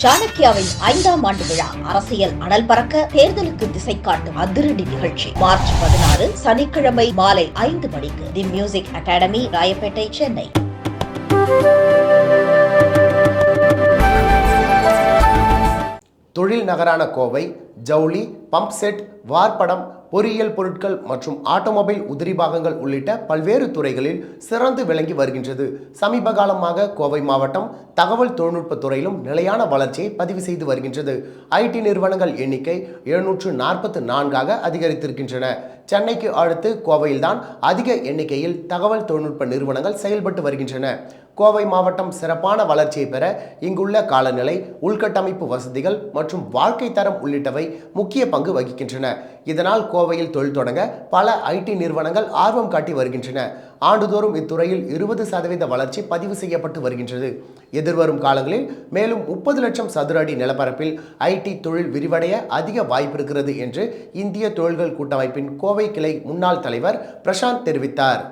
சாணக்கியாவின் 5ஆம் ஆண்டு விழா அரசியல் அனல் பறக்க தேர்தலுக்கு திசை காட்டும் அதிரடி நிகழ்ச்சி மார்ச் 16 சனிக்கிழமை மாலை 5 மணிக்கு the music academy, Royapettah, Chennai. தொழில் நகரான கோவை ஜவுளி, பம்ப் செட், வார்ப்படம், பொறியியல் பொருட்கள் மற்றும் ஆட்டோமொபைல் உதிரி பாகங்கள் உள்ளிட்ட பல்வேறு துறைகளில் சிறந்து விளங்கி வருகின்றது. சமீப காலமாக கோவை மாவட்டம் தகவல் தொழில்நுட்ப துறையிலும் நிலையான வளர்ச்சியை பதிவு செய்து வருகின்றது. ஐடி நிறுவனங்கள் எண்ணிக்கை 744ஆக அதிகரித்திருக்கின்றன. சென்னைக்கு அடுத்து கோவையில்தான் அதிக எண்ணிக்கையில் தகவல் தொழில்நுட்ப நிறுவனங்கள் செயல்பட்டு வருகின்றன. கோவை மாவட்டம் சிறப்பான வளர்ச்சியை பெற இங்குள்ள காலநிலை, உள்கட்டமைப்பு வசதிகள் மற்றும் வாழ்க்கை தரம் உள்ளிட்டவை முக்கிய பங்கு வகிக்கின்றன. இதனால் கோவையில் தொழில் தொடங்க பல ஐடி நிறுவனங்கள் ஆர்வம் காட்டி வருகின்றன. ஆண்டுதோறும் இத்துறையில் 20% வளர்ச்சி பதிவு செய்யப்பட்டு வருகின்றது. எதிர்வரும் காலங்களில் மேலும் 30 லட்சம் சதுர அடி நிலப்பரப்பில் ஐடி தொழில் விரிவடைய அதிக வாய்ப்பு இருக்கிறது என்று இந்திய தொழில்கள் கூட்டமைப்பின் கோவை கிளை முன்னாள் தலைவர் பிரசாந்த் தெரிவித்தார்.